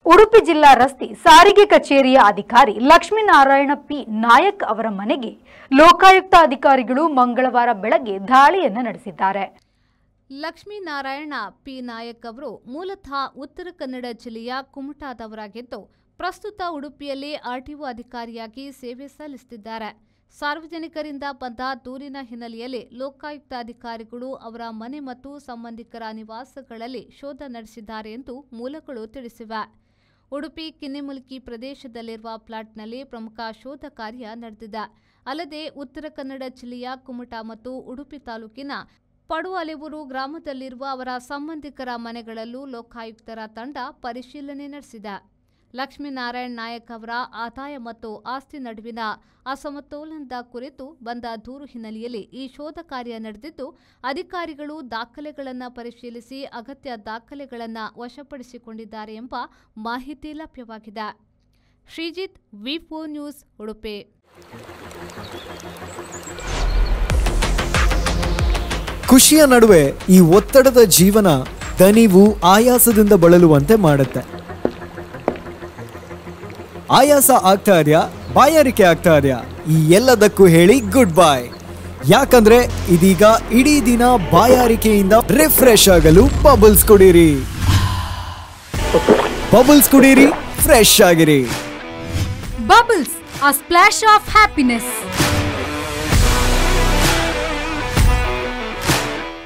ಉಡುಪಿ ಜಿಲ್ಲಾ ರಸ್ತೆ ಸಾರಿಗೆ ಕಚೇರಿಯ ಅಧಿಕಾರಿ ಲಕ್ಷ್ಮೀನಾರಾಯಣ ಪಿ ನಾಯಕ್ ಅವರ ಮನೆಗೆ ಲೋಕಾಯುಕ್ತ ಅಧಿಕಾರಿಗಳು ಮಂಗಳವಾರ ಬೆಳಗ್ಗೆ ದಾಳಿಯನ್ನು ನಡೆಸಿದ್ದಾರೆ. ಲಕ್ಷ್ಮೀನಾರಾಯಣ ಪಿ ನಾಯಕ್ ಅವರು ಮೂಲತಃ ಉತ್ತರ ಕನ್ನಡ ಜಿಲ್ಲೆಯ ಕುಮಟಾದವರಾಗಿದ್ದು, ಪ್ರಸ್ತುತ ಉಡುಪಿಯಲ್ಲಿ ಆರ್ಟಿಒ ಅಧಿಕಾರಿಯಾಗಿ ಸೇವೆ ಸಲ್ಲಿಸುತ್ತಿದ್ದಾರೆ. ಸಾರ್ವಜನಿಕರಿಂದ ಬಂದ ದೂರಿನ ಹಿನ್ನೆಲೆಯಲ್ಲಿ ಲೋಕಾಯುಕ್ತ ಅಧಿಕಾರಿಗಳು ಅವರ ಮನೆ ಮತ್ತು ಸಂಬಂಧಿಕರ ನಿವಾಸಗಳಲ್ಲಿ ಶೋಧ ನಡೆಸಿದ್ದಾರೆ ಎಂದು ಮೂಲಗಳು ತಿಳಿಸಿವೆ. ಉಡುಪಿ ಕಿನ್ನಿಮುಲ್ಕಿ ಪ್ರದೇಶದಲ್ಲಿರುವ ಫ್ಲಾಟ್ನಲ್ಲಿ ಪ್ರಮುಖ ಶೋಧ ಕಾರ್ಯ ನಡೆದಿದೆ. ಅಲ್ಲದೆ ಉತ್ತರ ಕನ್ನಡ ಜಿಲ್ಲೆಯ ಕುಮಟಾ ಮತ್ತು ಉಡುಪಿ ತಾಲೂಕಿನ ಪಡುಅಲೆವೂರು ಗ್ರಾಮದಲ್ಲಿರುವ ಅವರ ಸಂಬಂಧಿಕರ ಮನೆಗಳಲ್ಲೂ ಲೋಕಾಯುಕ್ತರ ತಂಡ ಪರಿಶೀಲನೆ ನಡೆಸಿದೆ. ಲಕ್ಷ್ಮೀನಾರಾಯಣ ನಾಯಕ್ ಅವರ ಆದಾಯ ಮತ್ತು ಆಸ್ತಿ ನಡುವಿನ ಅಸಮತೋಲನದ ಕುರಿತು ಬಂದ ದೂರು ಹಿನ್ನೆಲೆಯಲ್ಲಿ ಈ ಶೋಧ ಕಾರ್ಯ ನಡೆದಿದ್ದು, ಅಧಿಕಾರಿಗಳು ದಾಖಲೆಗಳನ್ನು ಪರಿಶೀಲಿಸಿ ಅಗತ್ಯ ದಾಖಲೆಗಳನ್ನು ವಶಪಡಿಸಿಕೊಂಡಿದ್ದಾರೆ ಎಂಬ ಮಾಹಿತಿ ಲಭ್ಯವಾಗಿದೆ. ಶ್ರೀಜಿತ್, ವಿ4 ನ್ಯೂಸ್, ಉಡುಪಿ. ಖುಷಿಯ ನಡುವೆ ಈ ಒತ್ತಡದ ಜೀವನ ದಣಿವು ಆಯಾಸದಿಂದ ಬಳಲುವಂತೆ ಮಾಡುತ್ತೆ. ಆಯಾಸ ಆಗ್ತಾ ಇದೆಯಾ, ಬಾಯಾರಿಕೆ ಆಗ್ತಾ ಇದೆಯಾ, ಈ ಎಲ್ಲದಕ್ಕೂ ಹೇಳಿ ಗುಡ್ ಬೈ. ಯಾಕಂದ್ರೆ ಇದೀಗ ಇಡೀ ದಿನ ಬಾಯಾರಿಕೆಯಿಂದ ರಿಫ್ರೆಶ್ ಆಗಲು ಬಬಲ್ಸ್ ಕುಡೀರಿ. ಬಬಲ್ಸ್ ಕುಡೀರಿ, ಫ್ರೆಶ್ ಆಗಿರಿ. Bubbles, a splash of happiness.